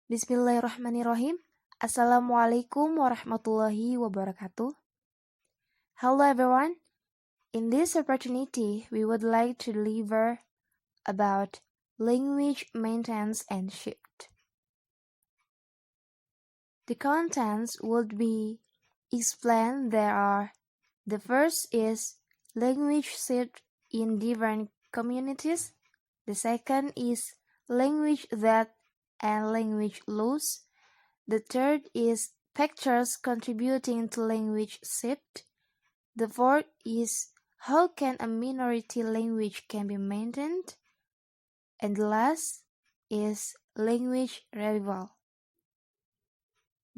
Bismillahirrahmanirrahim. Assalamualaikum warahmatullahi wabarakatuh. Hello everyone. In this opportunity, we would like to deliver about language maintenance and shift. The contents would be explained there are. The first is language shift in different communities. The second is language that and language loss. The third is factors contributing to language shift. The fourth is how can a minority language can be maintained. And the last is language revival.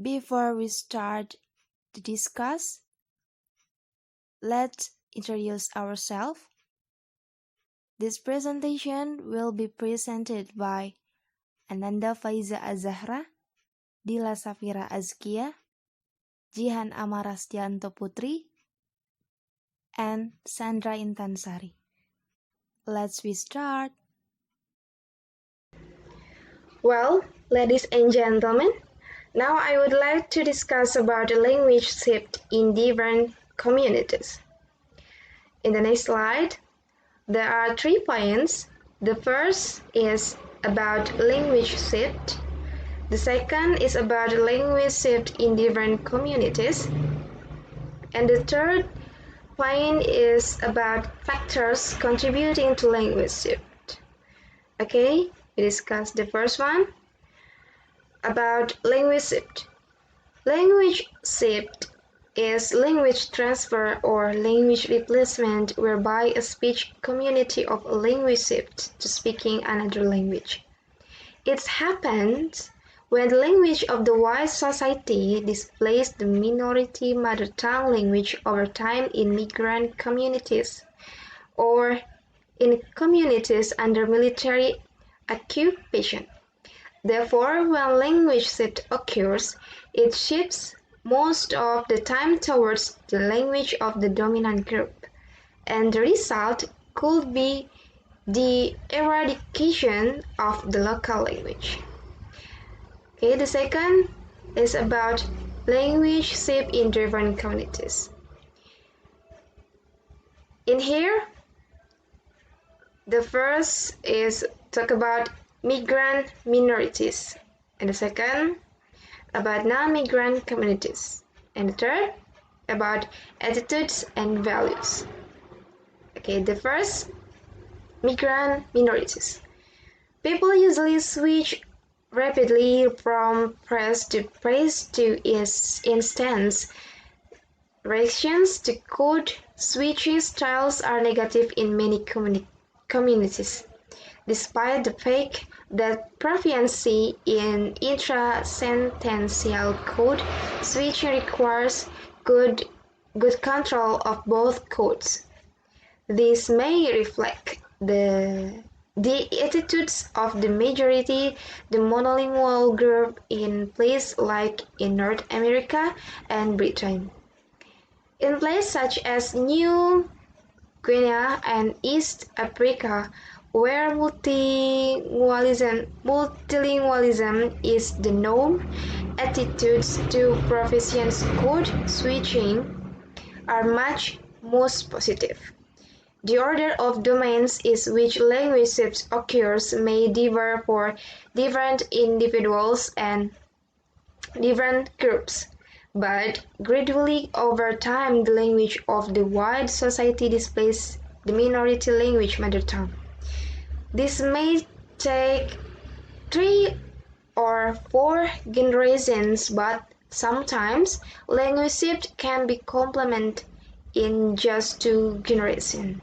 Before we start to discuss, let's introduce ourselves. This presentation will be presented by Ananda Faiza Azzahra, Dilla Safira Adzkiya, Jihan Amara Setyanto Putri, and Sandra Intan Sari. Let's start. Well, ladies and gentlemen, now I would like to discuss about the language shift in different communities. In the next slide, there are 3 points. The first is about language shift. The second is about language shift in different communities. And the third point is about factors contributing to language shift. Okay, we discuss the first one about language shift. Language shift is language transfer or language replacement whereby a speech community of a language shifts to speaking another language. It happens when the language of the white society displaces the minority mother tongue language over time in migrant communities or in communities under military occupation. Therefore, when language shift occurs, it shifts most of the time towards the language of the dominant group, and the result could be the eradication of the local language. Okay, the second is about language shift in different communities. In here, the first is talk about migrant minorities, and the second about non-migrant communities, and the third about attitudes and values. Okay, the first, migrant minorities. People usually switch rapidly from praise to instance reactions to code switching styles are negative in many communities. Despite the fact that proficiency in intrasentential code switching requires good control of both codes. This may reflect the attitudes of the majority, the monolingual group in places like in North America and Britain. In places such as New Guinea and East Africa, where multilingualism is the norm, attitudes to proficiency code switching are much most positive. The order of domains in which language shift occurs may differ for different individuals and different groups, but gradually over time the language of the white society displaces the minority language mother tongue. This may take 3 or 4 generations, but sometimes language shift can be complemented in just 2 generations.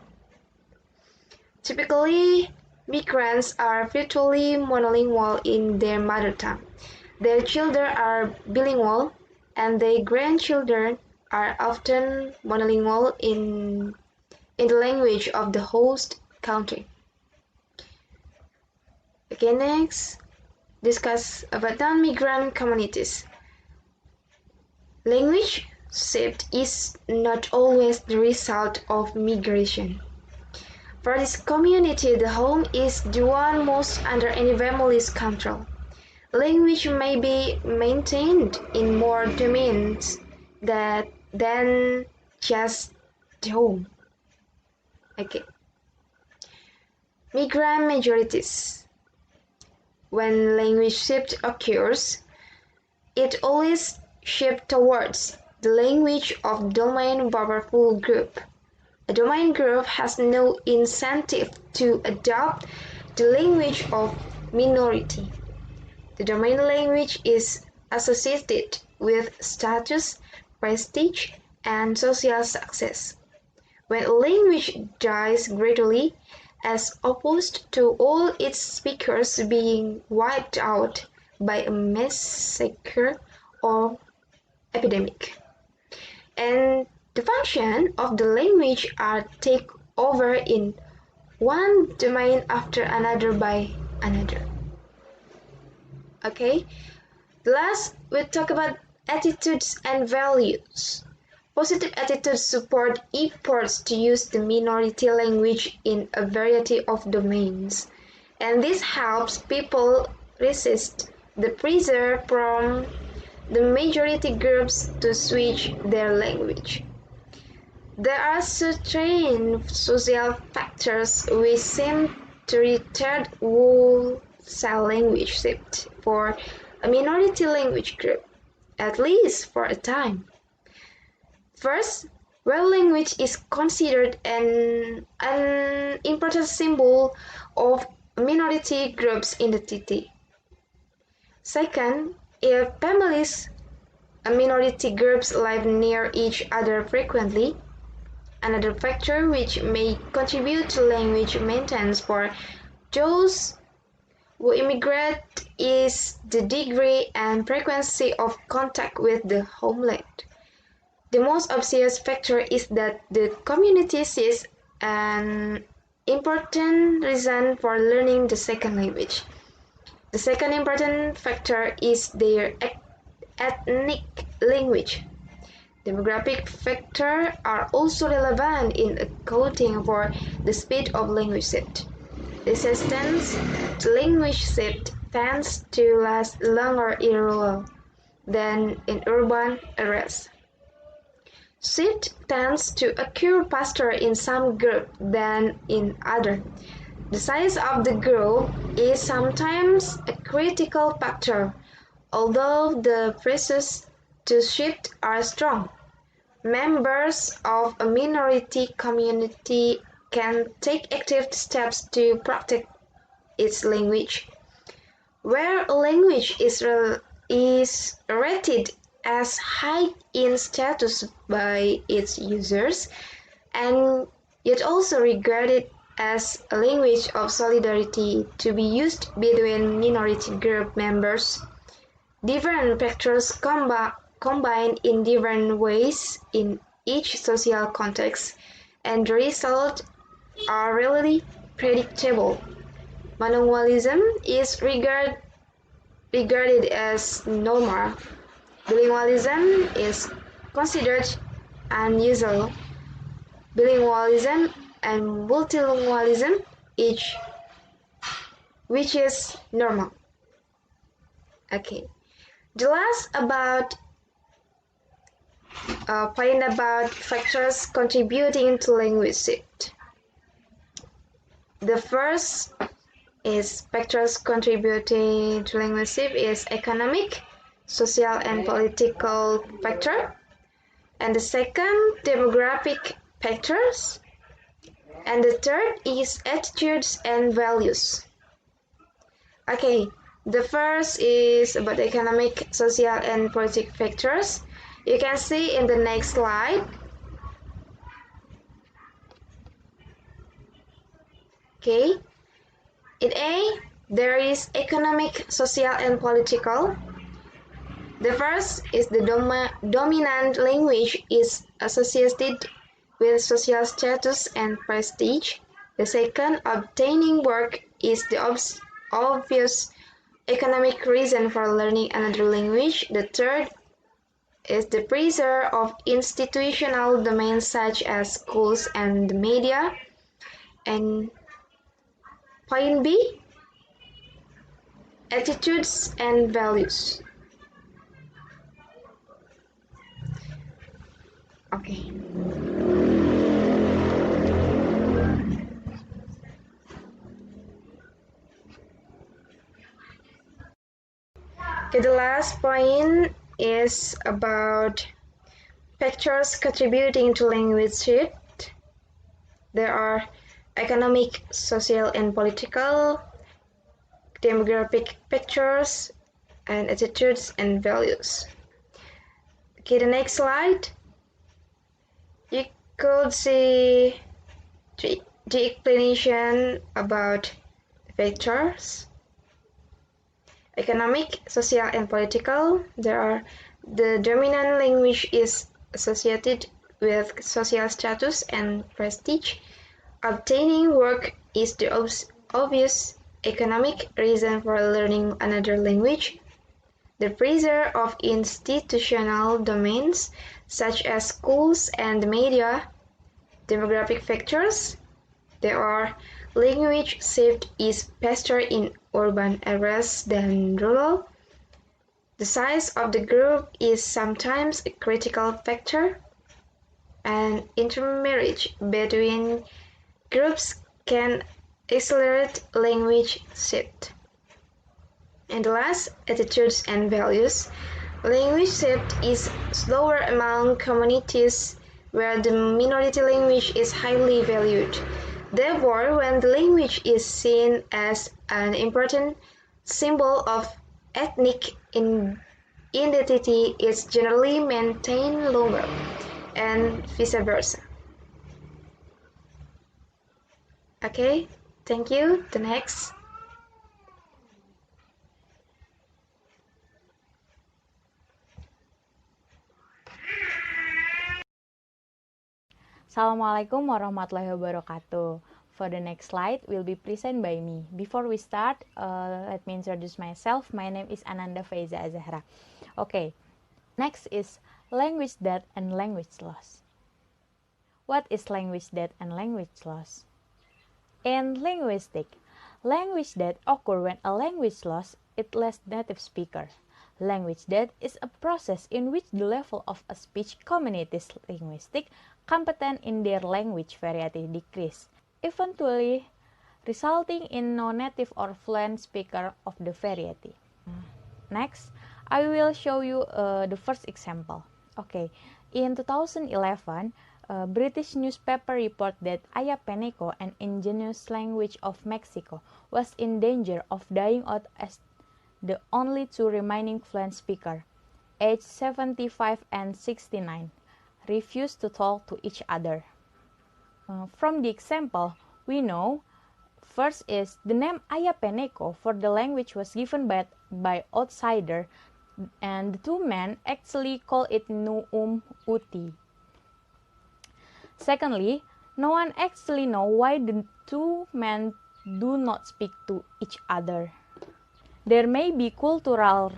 Typically, migrants are virtually monolingual in their mother tongue. Their children are bilingual, and their grandchildren are often monolingual in the language of the host country. Okay, next, discuss about non-migrant communities. Language shift is not always the result of migration. For this community, the home is the one most under any family's control. language may be maintained in more domains than just the home. Okay. Migrant majorities. When language shift occurs, it always shifts towards the language of domain powerful group. A domain group has no incentive to adopt the language of minority. The domain language is associated with status, prestige, and social success. When a language dies gradually, as opposed to all its speakers being wiped out by a massacre or epidemic, and the function of the language are take over in one domain after another by another. Okay, last we talk about attitudes and values. Positive attitudes support efforts to use the minority language in a variety of domains, and this helps people resist the pressure from the majority groups to switch their language. There are certain social factors which seem to retard wholesale language shift for a minority language group, at least for a time. First, where language is considered an important symbol of minority groups' identity. Second, if families and minority groups live near each other frequently, another factor which may contribute to language maintenance for those who immigrate is the degree and frequency of contact with the homeland. The most obvious factor is that the community sees an important reason for learning the second language. The second important factor is their ethnic language. Demographic factors are also relevant in accounting for the speed of language shift. Resistance to language shift tends to last longer in rural than in urban areas. Shift tends to occur faster in some groups than in others. The size of the group is sometimes a critical factor, although the pressures to shift are strong. Members of a minority community can take active steps to protect its language. Where a language is rated as high in status by its users, and yet also regarded as a language of solidarity to be used between minority group members, different factors combine in different ways in each social context, and the results are really predictable. Monolingualism is regarded as normal. Bilingualism is considered unusual. Bilingualism and multilingualism which is normal. Okay. The last point about factors contributing to language shift. The first is factors contributing to language shift is economic, social, and political factor. And the second, demographic factors. And the third is attitudes and values. Okay, the first is about economic, social, and political factors. You can see in the next slide. Okay, in A, there is economic, social, and political. The first is the dominant language is associated with social status and prestige. The second, obtaining work, is the obvious economic reason for learning another language. The third is the pressure of institutional domains such as schools and the media. And point B, Attitudes and values. Okay. Okay, the last point is about factors contributing to language shift. There are economic, social, and political, demographic factors, and attitudes and values. Okay, the next slide. You could see the explanation about factors. Economic, social, and political. The dominant language is associated with social status and prestige. Obtaining work is the obvious economic reason for learning another language. The pressure of institutional domains, such as schools and media. Demographic factors. There are language shift is faster in urban areas than rural. The size of the group is sometimes a critical factor, and intermarriage between groups can accelerate language shift. And last, attitudes and values. Language shift is slower among communities where the minority language is highly valued. Therefore, when the language is seen as an important symbol of ethnic identity, it's generally maintained longer, and vice versa. Okay, thank you. The next. Assalamualaikum warahmatullahi wabarakatuh. For the next slide will be presented by me. Before we start, let me introduce myself. My name is Ananda Faiza Azzahra. Okay, next is language debt and language loss. What is language debt and language loss? In linguistics, language debt occurs when a language loss its less native speaker. Language debt is a process in which the level of a speech community's linguistic competent in their language variety decrease, eventually resulting in no native or fluent speaker of the variety. Next, I will show you the first example. Okay, in 2011, a British newspaper report that Ayapeneco, an indigenous language of Mexico, was in danger of dying out as the only two remaining fluent speaker, aged 75 and 69, refused to talk to each other. From the example, we know first is the name Ayapeneco for the language was given by outsider, and the two men actually call it Nuum Uti. Secondly, no one actually know why the two men do not speak to each other. There may be cultural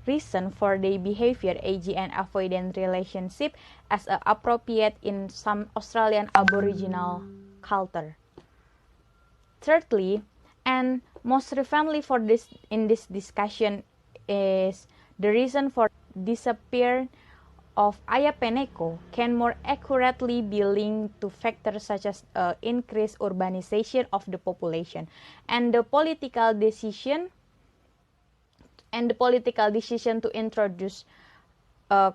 reason for their behavior, e.g. an avoidant relationship as appropriate in some Australian Aboriginal culture. Thirdly, and most relevantly for this in this discussion is the reason for disappearance of Ayapeneco can more accurately be linked to factors such as increased urbanization of the population and the political decision to introduce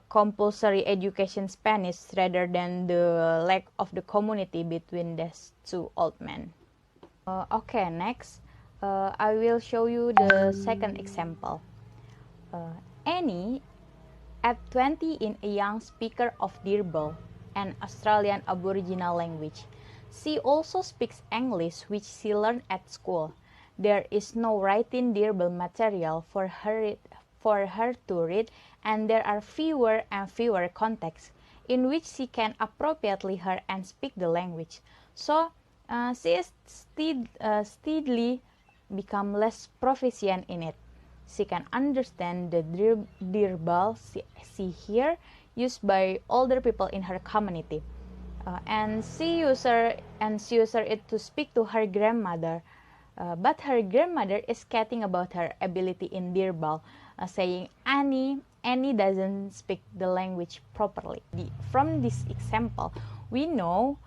compulsory education Spanish rather than the lack of the community between these two old men. Okay, next I will show you the second example. Annie, at 20, is a young speaker of Dirbal, an Australian Aboriginal language. She also speaks English, which she learned at school. There is no written Dirbal material for her to read, and there are fewer and fewer contexts in which she can appropriately hear and speak the language. So she is steadily become less proficient in it. She can understand the Dirbal she hear used by older people in her community, and she uses it to speak to her grandmother. But her grandmother is skating about her ability in Dirbal, saying Annie doesn't speak the language properly. From this example, we know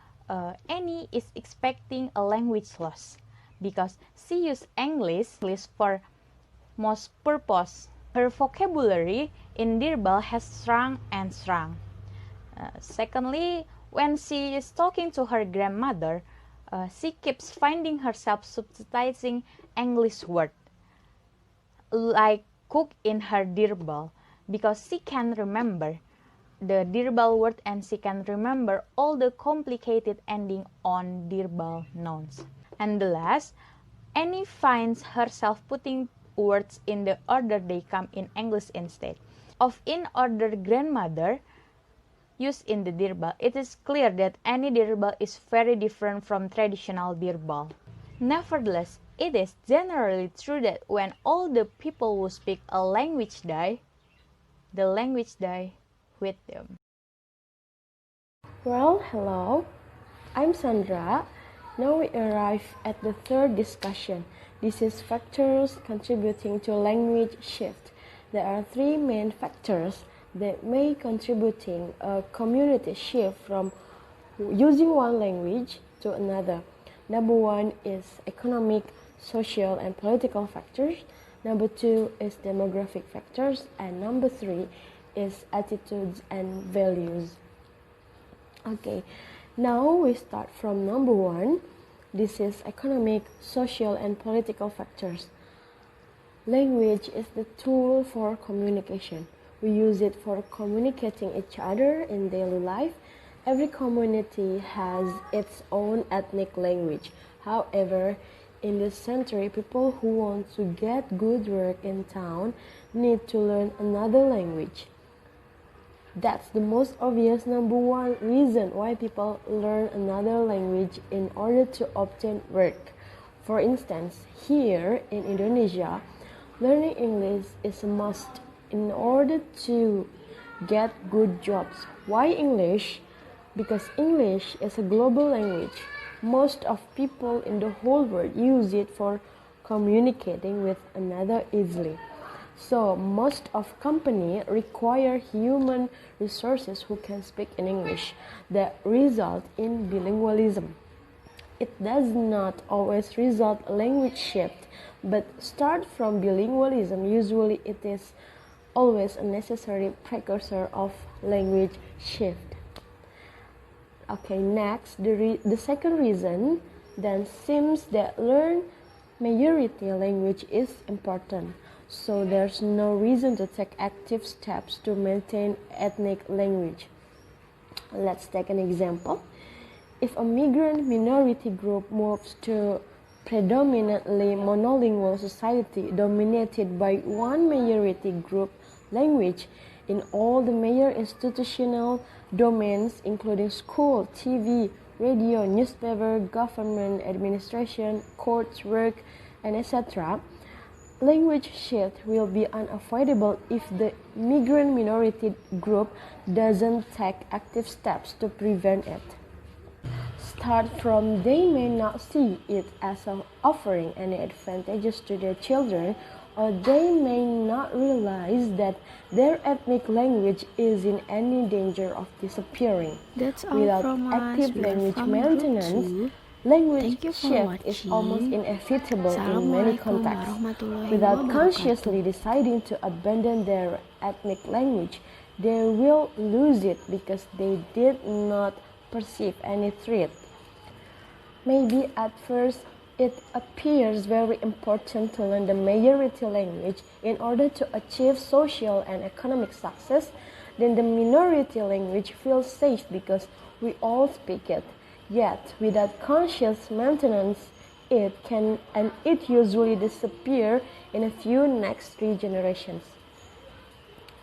Annie is expecting a language loss because she used English for most purpose. Her vocabulary in Dirbal has shrunk and shrunk. Secondly, when she is talking to her grandmother, she keeps finding herself substituting English words like cook in her Dirbal because she can remember the Dirbal word and she can remember all the complicated ending on Dirbal nouns. And the last, Annie finds herself putting words in the order they come in English instead of in order grandmother used in the Dirbal. It is clear that any Dirbal is very different from traditional Dirbal. Nevertheless, it is generally true that when all the people who speak a language die, the language die with them. Well, hello, I'm Sandra. Now we arrive at the third discussion. This is factors contributing to language shift. There are three main factors that may contributing a community shift from using one language to another. Number one is economic, social, and political factors. Number two is demographic factors. And number three is attitudes and values. Okay, now we start from number one. This is economic, social, and political factors. Language is the tool for communication. We use it for communicating each other in daily life. Every community has its own ethnic language. However, in this century, people who want to get good work in town need to learn another language. That's the most obvious number one reason why people learn another language in order to obtain work. For instance, here in Indonesia, learning English is a must in order to get good jobs. Why English? Because English is a global language. Most of people in the whole world use it for communicating with another easily. So most of companies require human resources who can speak in English that result in bilingualism. It does not always result language shift, but start from bilingualism. Usually it is always a necessary precursor of language shift. Okay, next, the second reason then seems that learn majority language is important. So there's no reason to take active steps to maintain ethnic language. Let's take an example. If a migrant minority group moves to predominantly monolingual society dominated by one majority group language in all the major institutional domains including school, TV, radio, newspaper, government, administration, courts, work, and etc., language shift will be unavoidable if the migrant minority group doesn't take active steps to prevent it. Start from they may not see it as offering any advantages to their children, or they may not realize that their ethnic language is in any danger of disappearing. That's all Without from us. active We are language from maintenance, Group 2. language Thank you for shift is watching. almost inevitable in many Assalamu'alaikum contexts. warahmatullahi Without wabarakatuh. consciously deciding to abandon their ethnic language, they will lose it because they did not perceive any threat. Maybe at first it appears very important to learn the majority language in order to achieve social and economic success. Then the minority language feels safe because we all speak it. Yet, without conscious maintenance, it can and it usually disappear in a few next 3 generations.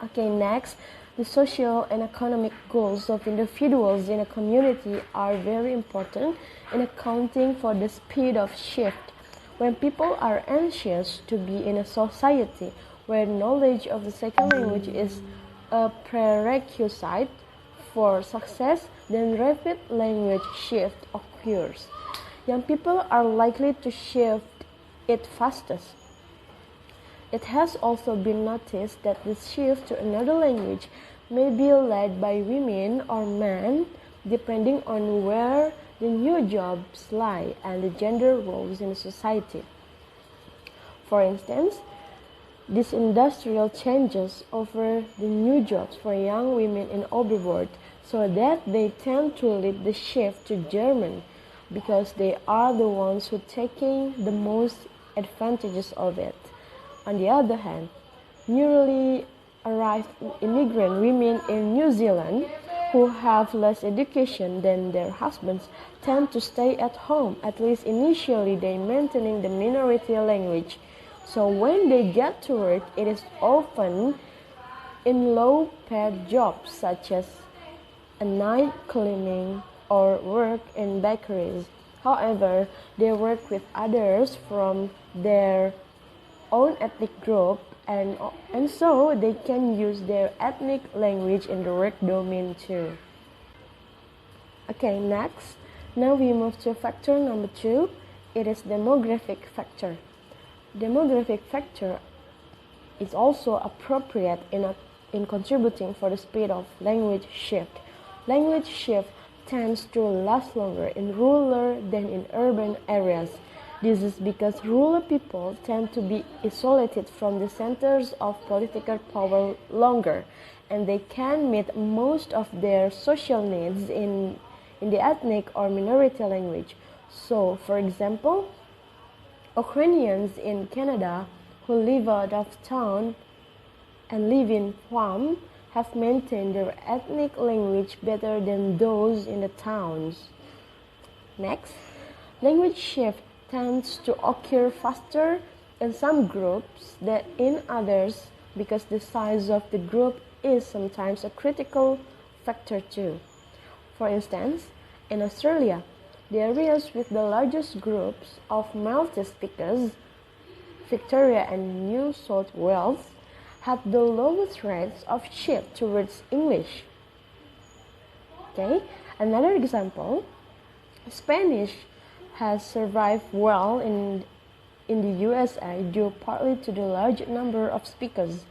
Okay, next, the social and economic goals of individuals in a community are very important in accounting for the speed of shift. When people are anxious to be in a society where knowledge of the second language is a prerequisite for success, then rapid language shift occurs. Young people are likely to shift it fastest. It has also been noticed that the shift to another language may be led by women or men, depending on where the new jobs lie and the gender roles in society. For instance, these industrial changes offer the new jobs for young women in overboard, so that they tend to lead the shift to German, because they are the ones who taking the most advantages of it. On the other hand, newly arrived immigrant women in New Zealand who have less education than their husbands tend to stay at home, at least initially they maintaining the minority language. So when they get to work, it is often in low-paid jobs such as a night cleaning or work in bakeries. However, they work with others from their own ethnic group, and so they can use their ethnic language in the work domain too. Okay, next. Now we move to factor number 2. It is demographic factor. Demographic factor is also appropriate in contributing for the speed of language shift. Language shift tends to last longer in rural than in urban areas. This is because rural people tend to be isolated from the centers of political power longer, and they can meet most of their social needs in the ethnic or minority language. So, for example, Ukrainians in Canada who live out of town and live in M.Hum have maintained their ethnic language better than those in the towns. Next, language shift tends to occur faster in some groups than in others because the size of the group is sometimes a critical factor too. For instance, in Australia, the areas with the largest groups of Maltese speakers, Victoria and New South Wales, have the lowest rates of shift towards English. Okay, another example, Spanish has survived well in the USA due partly to the large number of speakers.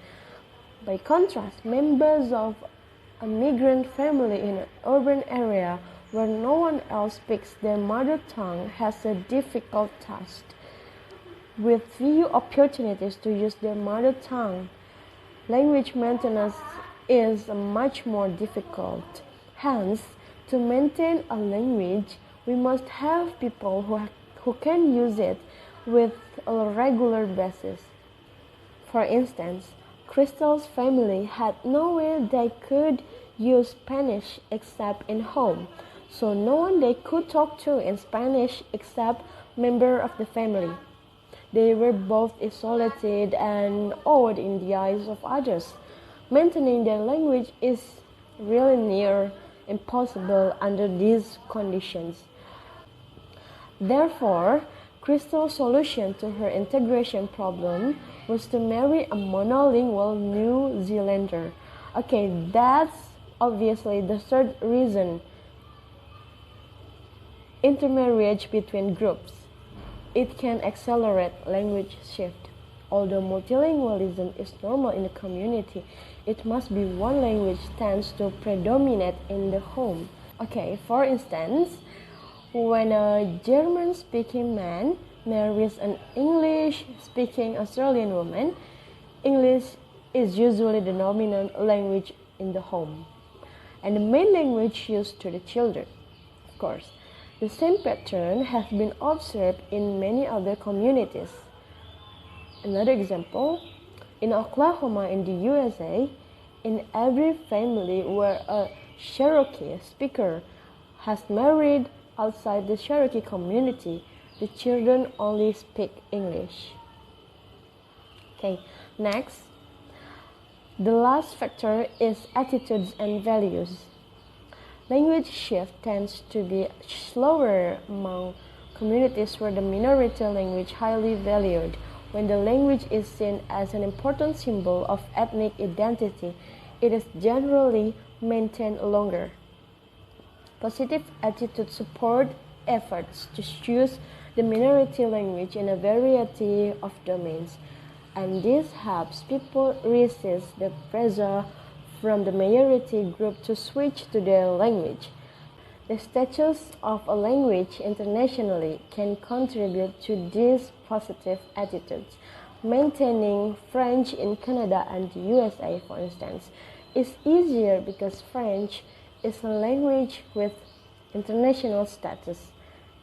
By contrast, members of a migrant family in an urban area where no one else speaks their mother tongue has a difficult task. With few opportunities to use their mother tongue, language maintenance is much more difficult. Hence, to maintain a language, we must have people who can use it with a regular basis. For instance, Crystal's family had no way they could use Spanish except in home, so no one they could talk to in Spanish except member of the family. They were both isolated and awed in the eyes of others. Maintaining their language is really near impossible under these conditions. Therefore, Crystal's solution to her integration problem was to marry a monolingual New Zealander. Okay, that's obviously the third reason. Intermarriage between groups. It can accelerate language shift. Although multilingualism is normal in the community, it must be one language tends to predominate in the home. Okay, for instance, when a German-speaking man marries an English-speaking Australian woman, English is usually the dominant language in the home, and the main language used to the children. Of course, the same pattern has been observed in many other communities. Another example, in Oklahoma in the USA, in every family where a Cherokee speaker has married outside the Cherokee community, the children only speak English. Okay, next, the last factor is attitudes and values. Language shift tends to be slower among communities where the minority language highly valued. When the language is seen as an important symbol of ethnic identity, it is generally maintained longer. Positive attitudes support efforts to choose the minority language in a variety of domains, and this helps people resist the pressure from the majority group to switch to their language. The status of a language internationally can contribute to these positive attitudes. Maintaining French in Canada and the USA, for instance, is easier because French is a language with international status.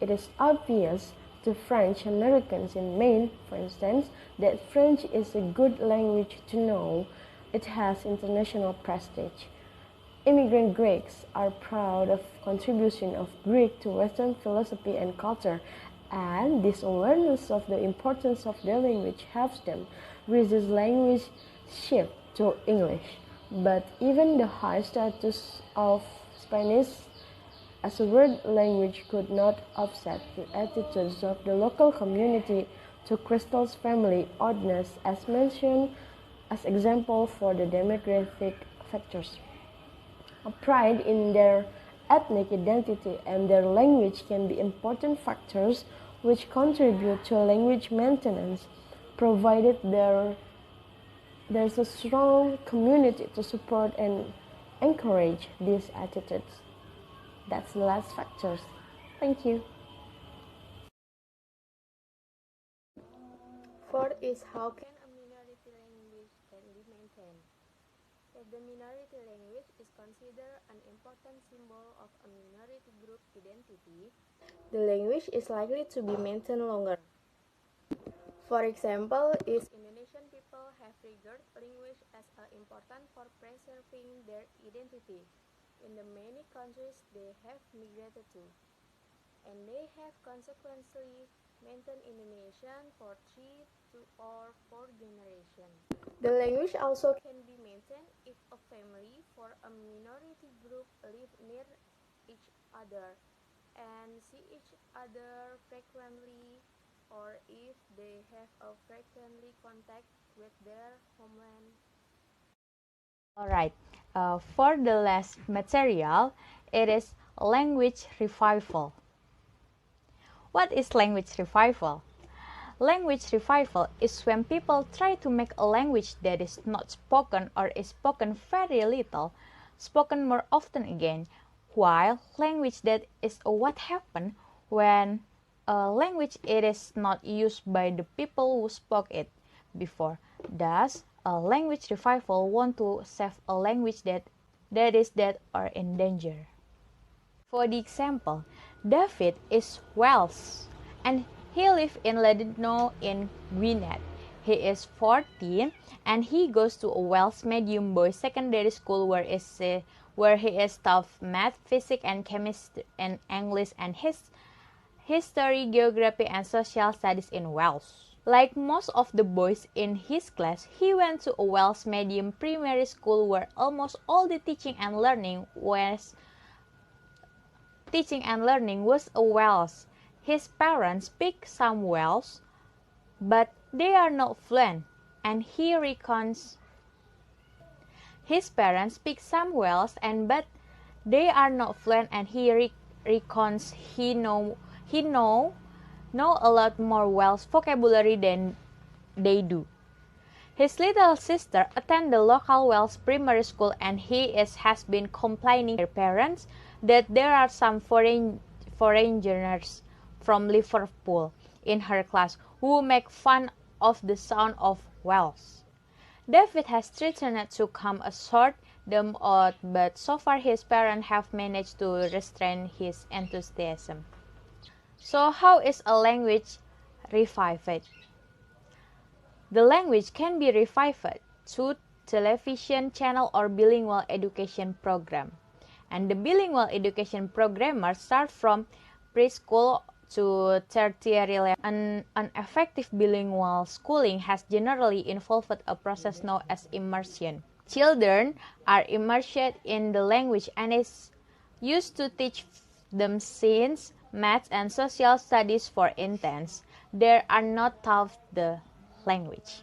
It is obvious to French Americans in Maine, for instance, that French is a good language to know. It has international prestige. Immigrant Greeks are proud of contribution of Greek to Western philosophy and culture, and this awareness of the importance of their language helps them resist language shift to English. But even the high status of Spanish as a word language could not offset the attitudes of the local community to Crystal's family oddness, as mentioned as example for the demographic factors. A pride in their ethnic identity and their language can be important factors which contribute to language maintenance, provided there's a strong community to support and encourage these attitudes. That's the last factors. Thank you. Fourth is how can a minority language can be maintained? If the minority language is considered an important symbol of a minority group identity, the language is likely to be maintained longer. For example, is Indonesian people have regarded language as important for preserving their identity in the many countries they have migrated to, and they have consequently maintained Indonesian for 3 or 4 generations. The language also can be maintained if a family for a minority group live near each other and see each other frequently, or if they have a frequently contact with their homeland. Alright, for the last material, it is language revival. What is language revival? Language revival is when people try to make a language that is not spoken or is spoken very little, spoken more often again, while language that is what happened when a language it is not used by the people who spoke it before. Thus, a language revival want to save a language that is dead or in danger. For the example, David is Welsh and he lives in Ladino in Gwynedd. He is 14 and he goes to a Welsh medium boys secondary school where he is taught math, physics and chemistry and English and history, geography and social studies in Welsh. Like most of the boys in his class, he went to a Welsh medium primary school where almost all the teaching and learning was a Welsh. His parents speak some Welsh, but they are not fluent, and he recounts. His parents speak some Welsh, but they are not fluent, and he recounts he know a lot more Welsh vocabulary than they do. His little sister attends the local Welsh primary school, and has been complaining to her parents that there are some foreigners from Liverpool in her class who make fun of the sound of Welsh. David has threatened to come and sort them out, but so far his parents have managed to restrain his enthusiasm. So how is a language revived? The language can be revived through television channel or bilingual education program. And the bilingual education programmers start from preschool to tertiary level. An effective bilingual schooling has generally involved a process known as immersion. Children are immersed in the language and is used to teach them science, math, and social studies. For instance, they are not taught the language.